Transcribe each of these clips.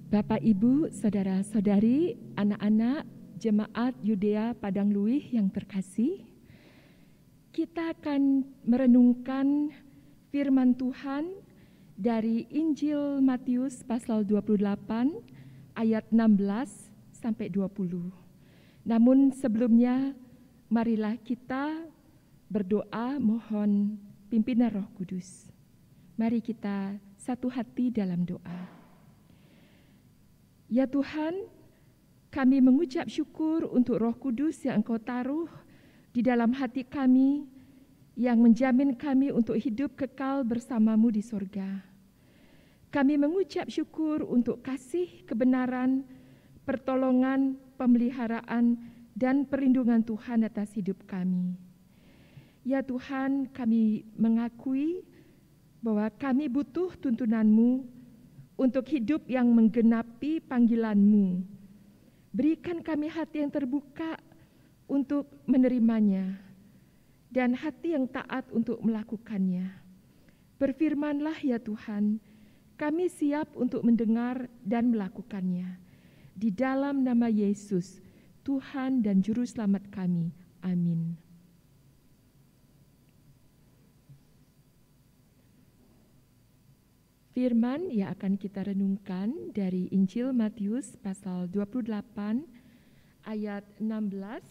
Bapak, Ibu, saudara-saudari, anak-anak jemaat Yudea Padang Luih yang terkasih, kita akan merenungkan firman Tuhan dari Injil Matius pasal 28 ayat 16 sampai 20. Namun sebelumnya, marilah kita berdoa mohon pimpinan Roh Kudus. Mari kita satu hati dalam doa. Ya Tuhan, kami mengucap syukur untuk Roh Kudus yang Engkau taruh di dalam hati kami, yang menjamin kami untuk hidup kekal bersama-Mu di sorga. Kami mengucap syukur untuk kasih, kebenaran, pertolongan, pemeliharaan, dan perlindungan Tuhan atas hidup kami. Ya Tuhan, kami mengakui bahwa kami butuh tuntunan-Mu untuk hidup yang menggenapi panggilan-Mu. Berikan kami hati yang terbuka untuk menerimanya dan hati yang taat untuk melakukannya. Berfirmanlah ya Tuhan, kami siap untuk mendengar dan melakukannya. Di dalam nama Yesus, Tuhan dan Juru Selamat kami. Amin. Firman yang akan kita renungkan dari Injil Matius pasal 28 ayat 16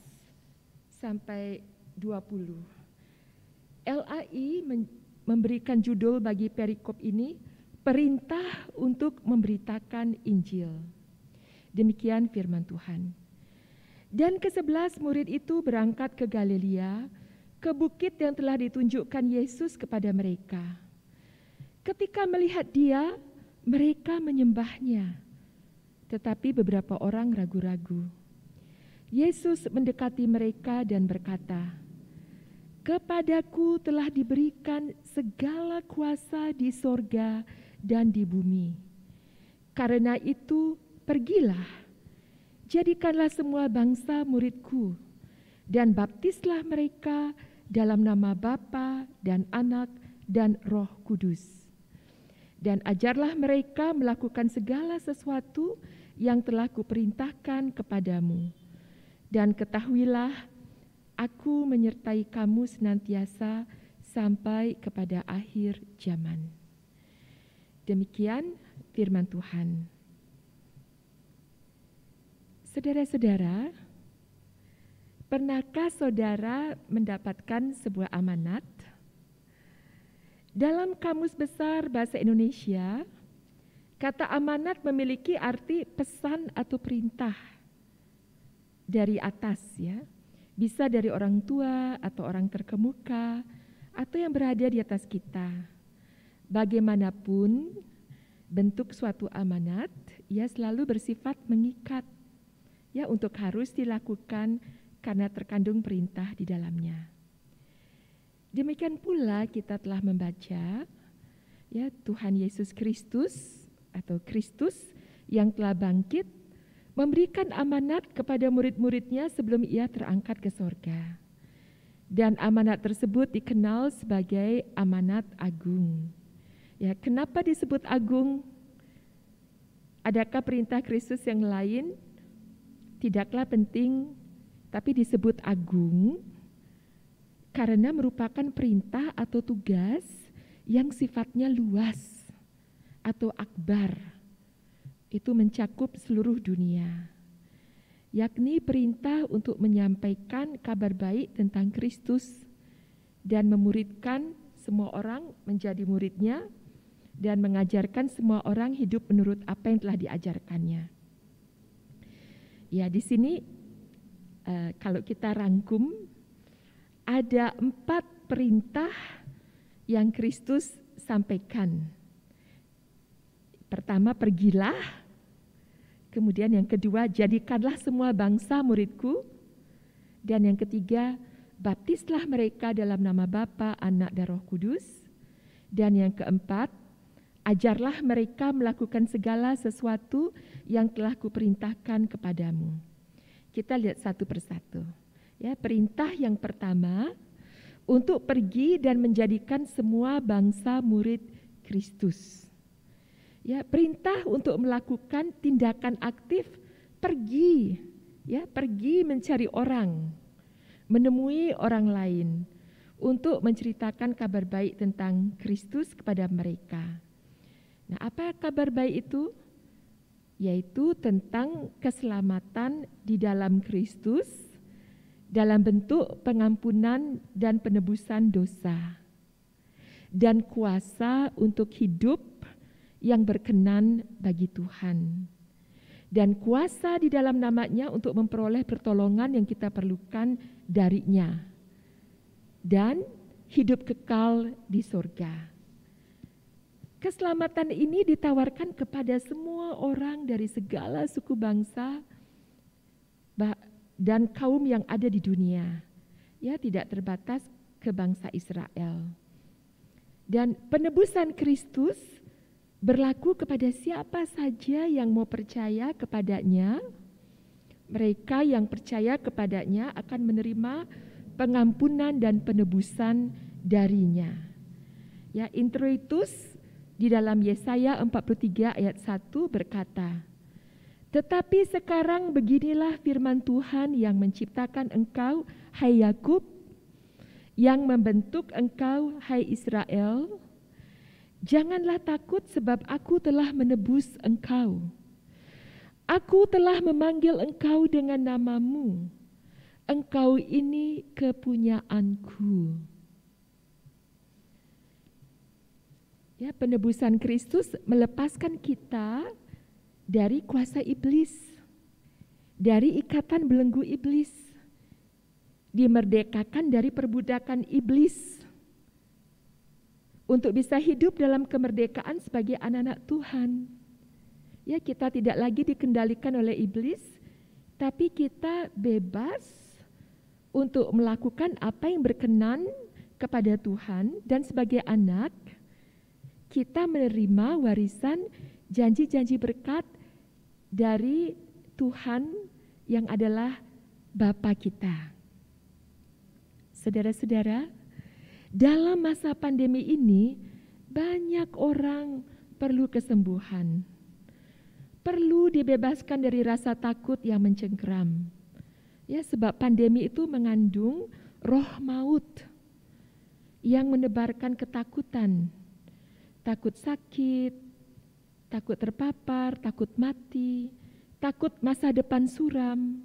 sampai 20. LAI memberikan judul bagi perikop ini, Perintah untuk Memberitakan Injil. Demikian firman Tuhan. Dan ke-11 murid itu berangkat ke Galilea, ke bukit yang telah ditunjukkan Yesus kepada mereka. Ketika melihat Dia, mereka menyembahnya, tetapi beberapa orang ragu-ragu. Yesus mendekati mereka dan berkata, "Kepadaku telah diberikan segala kuasa di sorga dan di bumi. Karena itu, pergilah, jadikanlah semua bangsa muridku, dan baptislah mereka dalam nama Bapa dan Anak dan Roh Kudus. Dan ajarlah mereka melakukan segala sesuatu yang telah kuperintahkan kepadamu. Dan ketahuilah, aku menyertai kamu senantiasa sampai kepada akhir zaman." Demikian firman Tuhan. Saudara-saudara, pernahkah saudara mendapatkan sebuah amanat? Dalam Kamus Besar Bahasa Indonesia, kata amanat memiliki arti pesan atau perintah dari atas, ya. Bisa dari orang tua atau orang terkemuka atau yang berada di atas kita. Bagaimanapun bentuk suatu amanat, ia selalu bersifat mengikat, ya, untuk harus dilakukan karena terkandung perintah di dalamnya. Demikian pula kita telah membaca, ya, Tuhan Yesus Kristus atau Kristus yang telah bangkit memberikan amanat kepada murid-muridnya sebelum ia terangkat ke sorga. Dan amanat tersebut dikenal sebagai amanat agung. Ya, kenapa disebut agung? Adakah perintah Kristus yang lain? Tidaklah penting, tapi disebut agung karena merupakan perintah atau tugas yang sifatnya luas atau akbar. Itu mencakup seluruh dunia, yakni perintah untuk menyampaikan kabar baik tentang Kristus dan memuridkan semua orang menjadi muridnya dan mengajarkan semua orang hidup menurut apa yang telah diajarkannya. Ya, di sini kalau kita rangkum, ada 4 perintah yang Kristus sampaikan. Pertama, pergilah. Kemudian yang kedua, jadikanlah semua bangsa muridku. Dan yang ketiga, baptislah mereka dalam nama Bapa, Anak, dan Roh Kudus. Dan yang keempat, ajarlah mereka melakukan segala sesuatu yang telah kuperintahkan kepadamu. Kita lihat satu persatu. Ya, perintah yang pertama, untuk pergi dan menjadikan semua bangsa murid Kristus. Ya, perintah untuk melakukan tindakan aktif, pergi, ya, pergi mencari orang, menemui orang lain untuk menceritakan kabar baik tentang Kristus kepada mereka. Nah, apa kabar baik itu? Yaitu tentang keselamatan di dalam Kristus dalam bentuk pengampunan dan penebusan dosa dan kuasa untuk hidup yang berkenan bagi Tuhan dan kuasa di dalam nama-Nya untuk memperoleh pertolongan yang kita perlukan dari-Nya dan hidup kekal di surga. Keselamatan ini ditawarkan kepada semua orang dari segala suku bangsa dan kaum yang ada di dunia. Ya, tidak terbatas ke bangsa Israel. Dan penebusan Kristus berlaku kepada siapa saja yang mau percaya kepadanya. Mereka yang percaya kepadanya akan menerima pengampunan dan penebusan darinya. Ya, introitus di dalam Yesaya 43 ayat 1 berkata, "Tetapi sekarang beginilah firman Tuhan yang menciptakan engkau, hai Yakub, yang membentuk engkau, hai Israel. Janganlah takut sebab aku telah menebus engkau. Aku telah memanggil engkau dengan namamu. Engkau ini kepunyaanku." Ya, penebusan Kristus melepaskan kita dari kuasa iblis, dari ikatan belenggu iblis, dimerdekakan dari perbudakan iblis, untuk bisa hidup dalam kemerdekaan sebagai anak-anak Tuhan. Ya, kita tidak lagi dikendalikan oleh iblis, tapi kita bebas untuk melakukan apa yang berkenan kepada Tuhan, dan sebagai anak, kita menerima warisan janji-janji berkat dari Tuhan yang adalah Bapa kita. Saudara-saudara, dalam masa pandemi ini banyak orang perlu kesembuhan. Perlu dibebaskan dari rasa takut yang mencengkeram. Ya, sebab pandemi itu mengandung roh maut yang menebarkan ketakutan. Takut sakit, takut terpapar, takut mati, takut masa depan suram,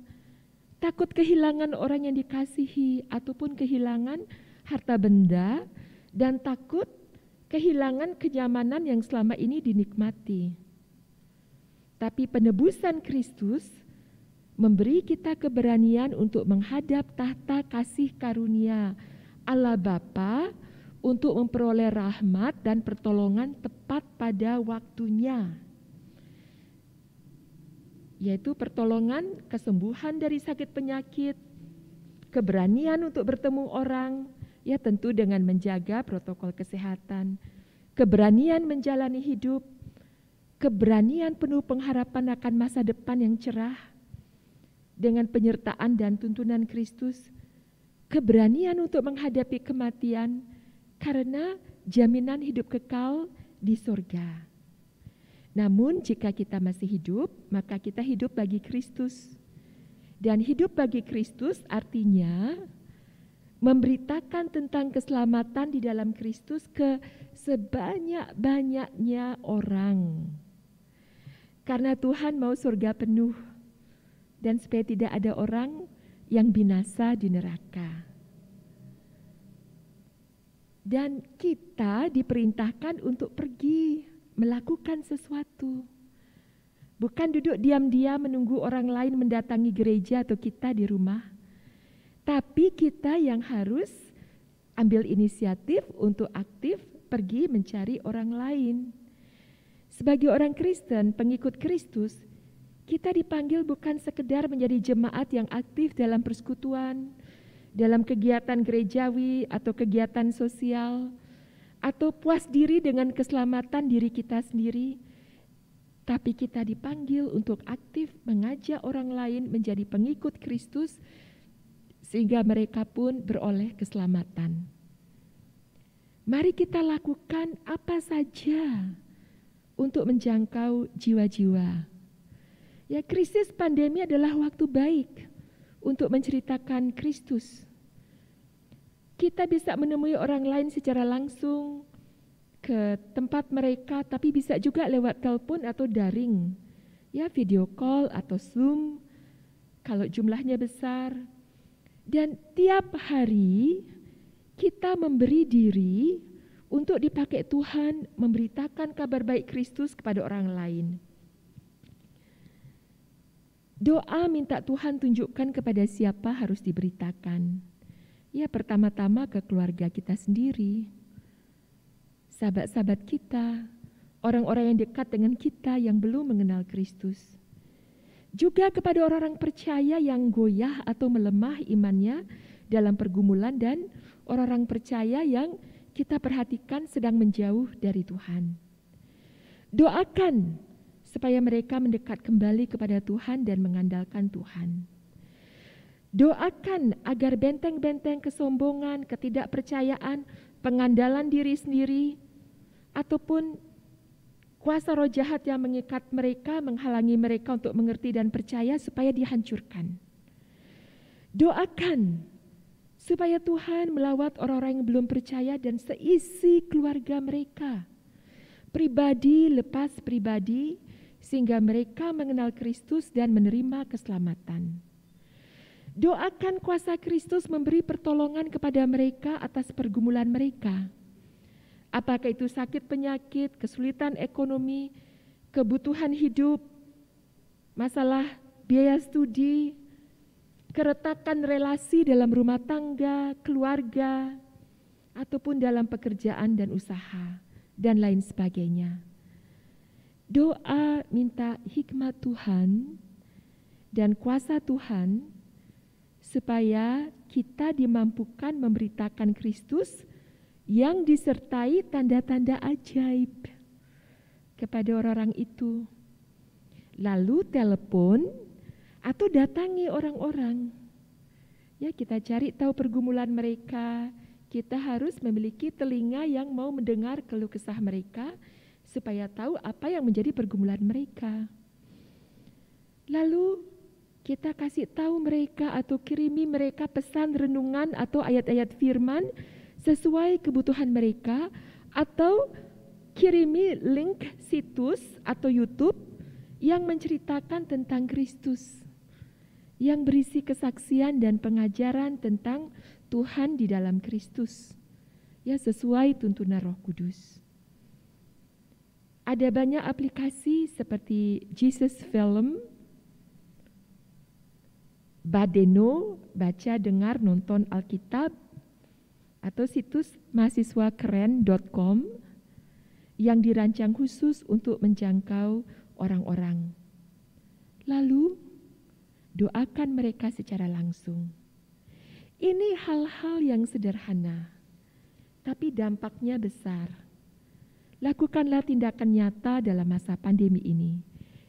takut kehilangan orang yang dikasihi ataupun kehilangan harta benda, dan takut kehilangan kenyamanan yang selama ini dinikmati. Tapi penebusan Kristus memberi kita keberanian untuk menghadap tahta kasih karunia Allah Bapa untuk memperoleh rahmat dan pertolongan tepat pada waktunya, yaitu pertolongan kesembuhan dari sakit penyakit, keberanian untuk bertemu orang, ya tentu dengan menjaga protokol kesehatan, keberanian menjalani hidup, keberanian penuh pengharapan akan masa depan yang cerah dengan penyertaan dan tuntunan Kristus, keberanian untuk menghadapi kematian karena jaminan hidup kekal di surga. Namun jika kita masih hidup, maka kita hidup bagi Kristus. Dan hidup bagi Kristus artinya memberitakan tentang keselamatan di dalam Kristus ke sebanyak-banyaknya orang. Karena Tuhan mau surga penuh dan supaya tidak ada orang yang binasa di neraka. Dan kita diperintahkan untuk pergi melakukan sesuatu. Bukan duduk diam-diam menunggu orang lain mendatangi gereja atau kita di rumah. Tapi kita yang harus ambil inisiatif untuk aktif pergi mencari orang lain. Sebagai orang Kristen, pengikut Kristus, kita dipanggil bukan sekedar menjadi jemaat yang aktif dalam persekutuan, dalam kegiatan gerejawi atau kegiatan sosial, atau puas diri dengan keselamatan diri kita sendiri, tapi kita dipanggil untuk aktif mengajak orang lain menjadi pengikut Kristus sehingga mereka pun beroleh keselamatan. Mari kita lakukan apa saja untuk menjangkau jiwa-jiwa. Ya, krisis pandemi adalah waktu baik untuk menceritakan Kristus. Kita bisa menemui orang lain secara langsung ke tempat mereka, tapi bisa juga lewat telepon atau daring. Ya, video call atau Zoom kalau jumlahnya besar. Dan tiap hari kita memberi diri untuk dipakai Tuhan memberitakan kabar baik Kristus kepada orang lain. Doa minta Tuhan tunjukkan kepada siapa harus diberitakan. Ya, pertama-tama ke keluarga kita sendiri, sahabat-sahabat kita, orang-orang yang dekat dengan kita yang belum mengenal Kristus. Juga kepada orang-orang percaya yang goyah atau melemah imannya dalam pergumulan dan orang-orang percaya yang kita perhatikan sedang menjauh dari Tuhan. Doakan supaya mereka mendekat kembali kepada Tuhan dan mengandalkan Tuhan. Doakan agar benteng-benteng kesombongan, ketidakpercayaan, pengandalan diri sendiri, ataupun kuasa roh jahat yang mengikat mereka, menghalangi mereka untuk mengerti dan percaya supaya dihancurkan. Doakan supaya Tuhan melawat orang-orang yang belum percaya dan seisi keluarga mereka, pribadi lepas pribadi, sehingga mereka mengenal Kristus dan menerima keselamatan. Doakan kuasa Kristus memberi pertolongan kepada mereka atas pergumulan mereka. Apakah itu sakit penyakit, kesulitan ekonomi, kebutuhan hidup, masalah biaya studi, keretakan relasi dalam rumah tangga, keluarga, ataupun dalam pekerjaan dan usaha, dan lain sebagainya. Doa minta hikmat Tuhan dan kuasa Tuhan supaya kita dimampukan memberitakan Kristus yang disertai tanda-tanda ajaib kepada orang-orang itu. Lalu telepon atau datangi orang-orang. Ya, kita cari tahu pergumulan mereka. Kita harus memiliki telinga yang mau mendengar keluh kesah mereka supaya tahu apa yang menjadi pergumulan mereka. Lalu kita kasih tahu mereka atau kirimi mereka pesan renungan atau ayat-ayat firman sesuai kebutuhan mereka, atau kirimi link situs atau YouTube yang menceritakan tentang Kristus, yang berisi kesaksian dan pengajaran tentang Tuhan di dalam Kristus, ya sesuai tuntunan Roh Kudus. Ada banyak aplikasi seperti Jesus Film, Badeno, baca, dengar, nonton Alkitab, atau situs mahasiswakeren.com yang dirancang khusus untuk menjangkau orang-orang. Lalu, doakan mereka secara langsung. Ini hal-hal yang sederhana, tapi dampaknya besar. Lakukanlah tindakan nyata dalam masa pandemi ini,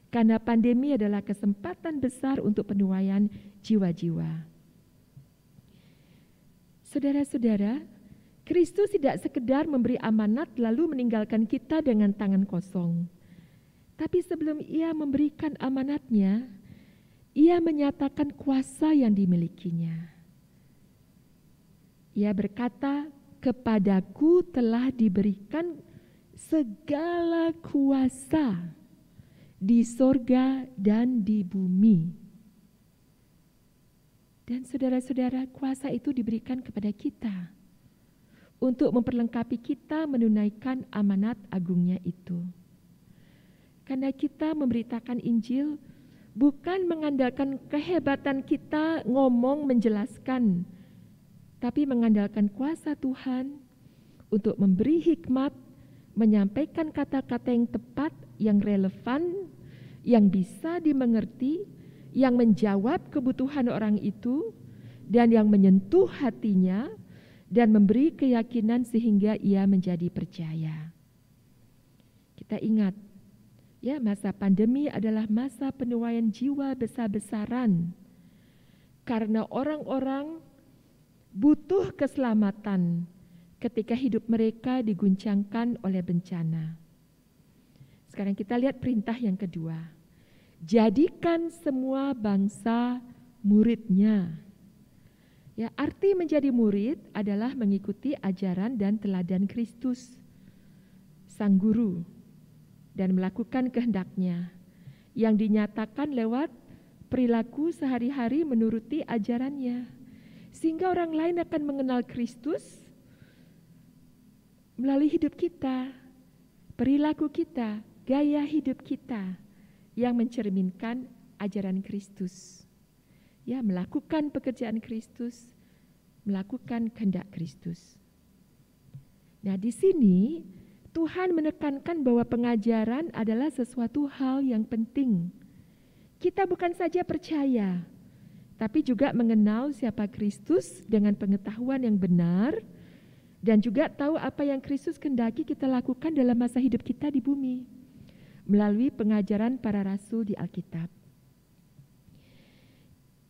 karena pandemi adalah kesempatan besar untuk penuaian jiwa-jiwa. Saudara-saudara, Kristus tidak sekedar memberi amanat lalu meninggalkan kita dengan tangan kosong. Tapi sebelum Ia memberikan amanatnya, Ia menyatakan kuasa yang dimilikinya. Ia berkata, "Kepadaku telah diberikan segala kuasa di sorga dan di bumi." Dan saudara-saudara, kuasa itu diberikan kepada kita untuk memperlengkapi kita menunaikan amanat agungnya itu. Karena kita memberitakan Injil bukan mengandalkan kehebatan kita ngomong menjelaskan, tapi mengandalkan kuasa Tuhan untuk memberi hikmat, menyampaikan kata-kata yang tepat, yang relevan, yang bisa dimengerti, yang menjawab kebutuhan orang itu, dan yang menyentuh hatinya, dan memberi keyakinan sehingga ia menjadi percaya. Kita ingat, ya, masa pandemi adalah masa penuaian jiwa besar-besaran, karena orang-orang butuh keselamatan ketika hidup mereka diguncangkan oleh bencana. Sekarang kita lihat perintah yang kedua. Jadikan semua bangsa muridnya. Ya, arti menjadi murid adalah mengikuti ajaran dan teladan Kristus, Sang Guru, dan melakukan kehendaknya yang dinyatakan lewat perilaku sehari-hari menuruti ajarannya. Sehingga orang lain akan mengenal Kristus melalui hidup kita, perilaku kita, gaya hidup kita yang mencerminkan ajaran Kristus. Ya, melakukan pekerjaan Kristus, melakukan kehendak Kristus. Nah, di sini Tuhan menekankan bahwa pengajaran adalah sesuatu hal yang penting. Kita bukan saja percaya, tapi juga mengenal siapa Kristus dengan pengetahuan yang benar, dan juga tahu apa yang Kristus kehendaki kita lakukan dalam masa hidup kita di bumi, melalui pengajaran para rasul di Alkitab.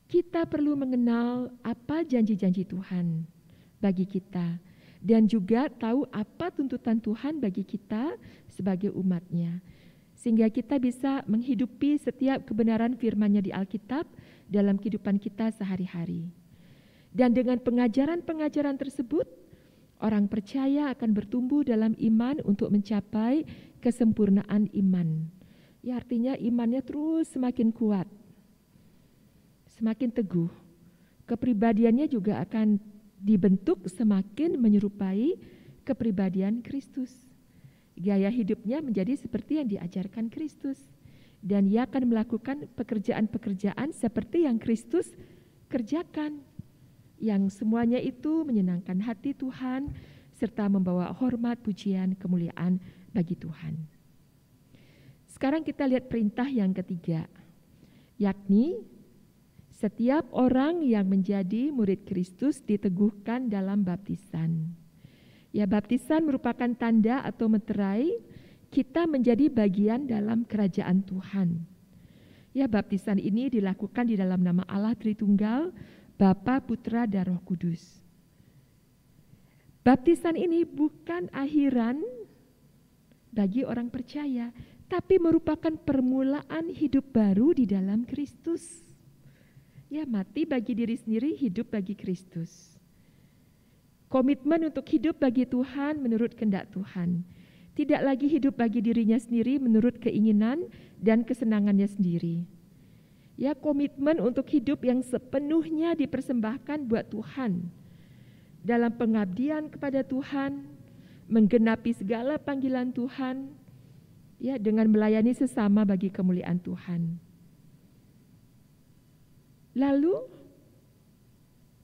Kita perlu mengenal apa janji-janji Tuhan bagi kita, dan juga tahu apa tuntutan Tuhan bagi kita sebagai umat-Nya, sehingga kita bisa menghidupi setiap kebenaran firman-Nya di Alkitab dalam kehidupan kita sehari-hari. Dan dengan pengajaran-pengajaran tersebut, orang percaya akan bertumbuh dalam iman untuk mencapai kesempurnaan iman. Ya, artinya imannya terus semakin kuat, semakin teguh. Kepribadiannya juga akan dibentuk semakin menyerupai kepribadian Kristus. Gaya hidupnya menjadi seperti yang diajarkan Kristus. Dan ia akan melakukan pekerjaan-pekerjaan seperti yang Kristus kerjakan. Yang semuanya itu menyenangkan hati Tuhan, serta membawa hormat, pujian, kemuliaan bagi Tuhan. Sekarang kita lihat perintah yang ketiga, yakni setiap orang yang menjadi murid Kristus diteguhkan dalam baptisan. Ya, baptisan merupakan tanda atau meterai kita menjadi bagian dalam kerajaan Tuhan. Ya, baptisan ini dilakukan di dalam nama Allah Tritunggal, Bapa, Putra, dan Roh Kudus. Baptisan ini bukan akhiran bagi orang percaya, tapi merupakan permulaan hidup baru di dalam Kristus. Ya, mati bagi diri sendiri, hidup bagi Kristus. Komitmen untuk hidup bagi Tuhan menurut kehendak Tuhan. Tidak lagi hidup bagi dirinya sendiri menurut keinginan dan kesenangannya sendiri. Ya, komitmen untuk hidup yang sepenuhnya dipersembahkan buat Tuhan. Dalam pengabdian kepada Tuhan, menggenapi segala panggilan Tuhan, ya, dengan melayani sesama bagi kemuliaan Tuhan. Lalu,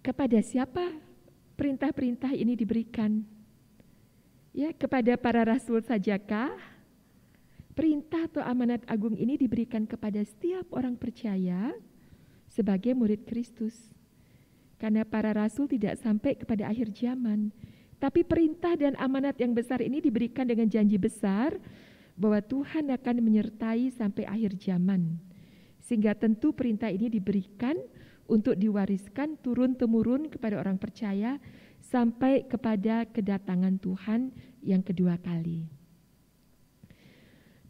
kepada siapa perintah-perintah ini diberikan? Ya, kepada para rasul sajakah? Perintah atau amanat agung ini diberikan kepada setiap orang percaya sebagai murid Kristus. Karena para rasul tidak sampai kepada akhir zaman. Tapi perintah dan amanat yang besar ini diberikan dengan janji besar bahwa Tuhan akan menyertai sampai akhir zaman. Sehingga tentu perintah ini diberikan untuk diwariskan turun-temurun kepada orang percaya sampai kepada kedatangan Tuhan yang kedua kali.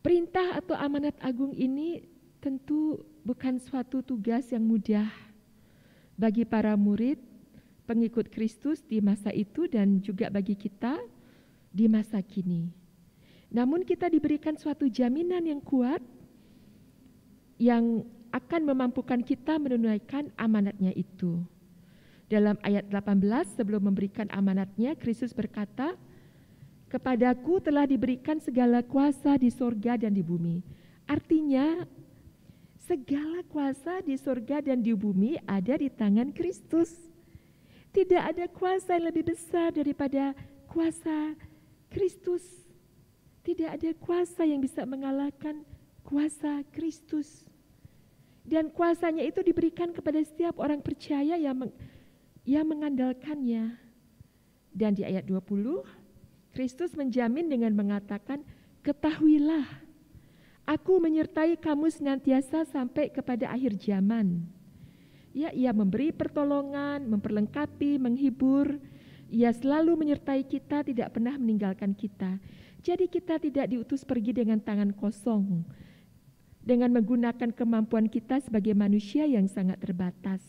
Perintah atau amanat agung ini tentu bukan suatu tugas yang mudah bagi para murid, pengikut Kristus di masa itu dan juga bagi kita di masa kini. Namun kita diberikan suatu jaminan yang kuat yang akan memampukan kita menunaikan amanatnya itu. Dalam ayat 18 sebelum memberikan amanatnya, Kristus berkata, "Kepadaku telah diberikan segala kuasa di sorga dan di bumi." Artinya, segala kuasa di sorga dan di bumi ada di tangan Kristus. Tidak ada kuasa yang lebih besar daripada kuasa Kristus. Tidak ada kuasa yang bisa mengalahkan kuasa Kristus. Dan kuasanya itu diberikan kepada setiap orang percaya yang mengandalkannya. Dan di ayat 20, Kristus menjamin dengan mengatakan, "Ketahuilah, Aku menyertai kamu senantiasa sampai kepada akhir zaman." Ya, ia memberi pertolongan, memperlengkapi, menghibur, Ia selalu menyertai kita, tidak pernah meninggalkan kita. Jadi kita tidak diutus pergi dengan tangan kosong, dengan menggunakan kemampuan kita sebagai manusia yang sangat terbatas.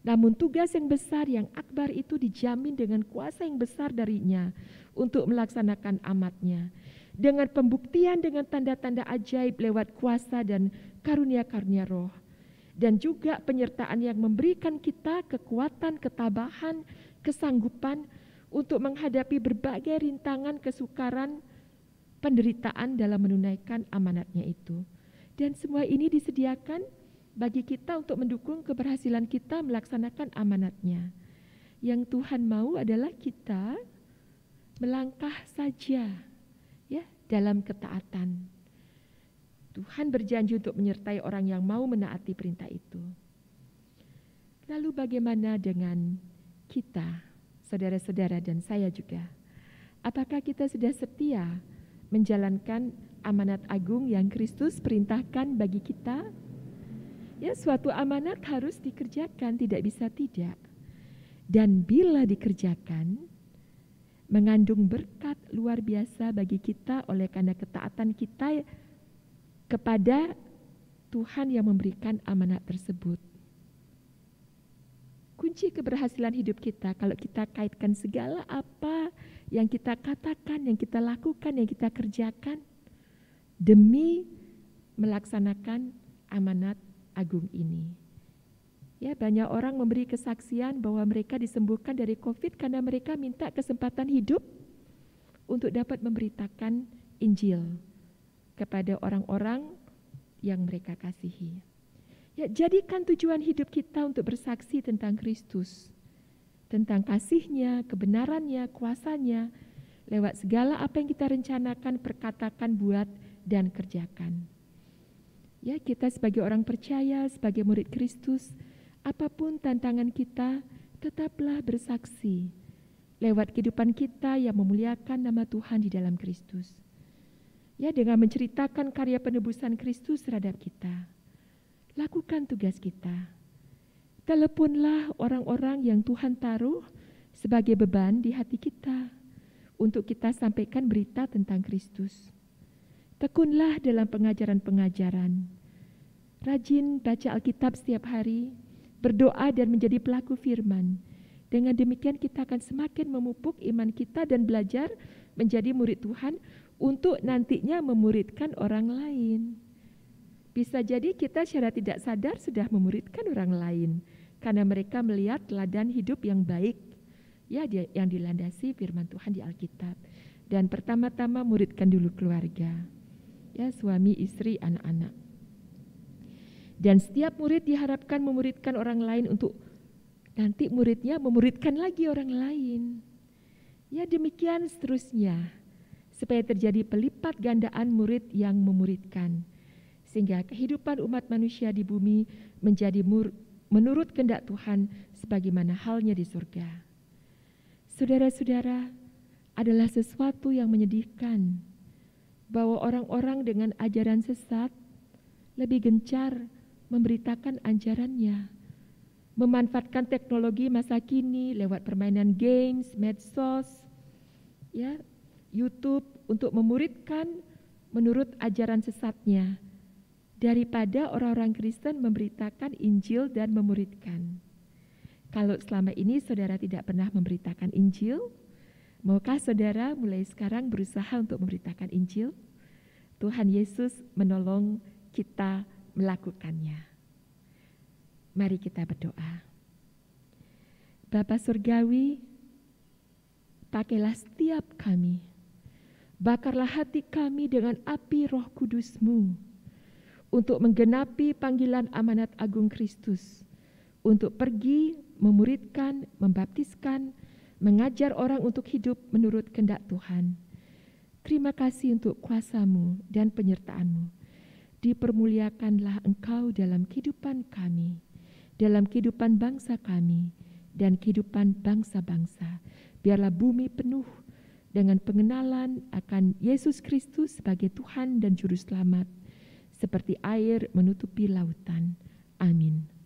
Namun tugas yang besar, yang akbar itu dijamin dengan kuasa yang besar darinya untuk melaksanakan amatnya. Dengan pembuktian dengan tanda-tanda ajaib lewat kuasa dan karunia-karunia roh. Dan juga penyertaan yang memberikan kita kekuatan, ketabahan, kesanggupan untuk menghadapi berbagai rintangan, kesukaran, penderitaan dalam menunaikan amanatnya itu. Dan semua ini disediakan bagi kita untuk mendukung keberhasilan kita melaksanakan amanatnya. Yang Tuhan mau adalah kita melangkah saja ya dalam ketaatan. Tuhan berjanji untuk menyertai orang yang mau menaati perintah itu. Lalu bagaimana dengan kita, saudara-saudara dan saya juga? Apakah kita sudah setia menjalankan amanat agung yang Kristus perintahkan bagi kita? Ya, suatu amanat harus dikerjakan, tidak bisa tidak. Dan bila dikerjakan, mengandung berkat luar biasa bagi kita oleh karena ketaatan kita kepada Tuhan yang memberikan amanat tersebut. Kunci keberhasilan hidup kita kalau kita kaitkan segala apa yang kita katakan, yang kita lakukan, yang kita kerjakan demi melaksanakan amanat agung ini. Ya, banyak orang memberi kesaksian bahwa mereka disembuhkan dari COVID karena mereka minta kesempatan hidup untuk dapat memberitakan Injil kepada orang-orang yang mereka kasihi. Ya, jadikan tujuan hidup kita untuk bersaksi tentang Kristus, tentang kasih-Nya, kebenaran-Nya, kuasa-Nya, lewat segala apa yang kita rencanakan, perkatakan, buat, dan kerjakan. Ya, kita sebagai orang percaya, sebagai murid Kristus, apapun tantangan kita, tetaplah bersaksi lewat kehidupan kita yang memuliakan nama Tuhan di dalam Kristus. Ya, dengan menceritakan karya penebusan Kristus terhadap kita. Lakukan tugas kita. Teleponlah orang-orang yang Tuhan taruh sebagai beban di hati kita untuk kita sampaikan berita tentang Kristus. Tekunlah dalam pengajaran-pengajaran. Rajin baca Alkitab setiap hari, berdoa dan menjadi pelaku firman. Dengan demikian kita akan semakin memupuk iman kita dan belajar menjadi murid Tuhan untuk nantinya memuridkan orang lain. Bisa jadi kita secara tidak sadar sudah memuridkan orang lain karena mereka melihat teladan hidup yang baik ya yang dilandasi firman Tuhan di Alkitab. Dan pertama-tama muridkan dulu keluarga. Ya, suami, istri, anak-anak. Dan setiap murid diharapkan memuridkan orang lain untuk nanti muridnya memuridkan lagi orang lain. Ya, demikian seterusnya. Supaya terjadi pelipat gandaan murid yang memuridkan. Sehingga kehidupan umat manusia di bumi menjadi menurut kehendak Tuhan sebagaimana halnya di surga. Saudara-saudara, adalah sesuatu yang menyedihkan bahwa orang-orang dengan ajaran sesat lebih gencar memberitakan ajarannya, memanfaatkan teknologi masa kini lewat permainan games, medsos, ya, YouTube untuk memuridkan menurut ajaran sesatnya daripada orang-orang Kristen memberitakan Injil dan memuridkan. Kalau selama ini saudara tidak pernah memberitakan Injil, maukah saudara mulai sekarang berusaha untuk memberitakan Injil? Tuhan Yesus menolong kita melakukannya. Mari kita berdoa. Bapa Surgawi, pakailah setiap kami. Bakarlah hati kami dengan api Roh Kudus-Mu untuk menggenapi panggilan amanat agung Kristus, untuk pergi, memuridkan, membaptiskan, mengajar orang untuk hidup menurut kehendak Tuhan. Terima kasih untuk kuasa-Mu dan penyertaan-Mu. Dipermuliakanlah Engkau dalam kehidupan kami, dalam kehidupan bangsa kami, dan kehidupan bangsa-bangsa. Biarlah bumi penuh dengan pengenalan akan Yesus Kristus sebagai Tuhan dan Juru Selamat, seperti air menutupi lautan. Amin.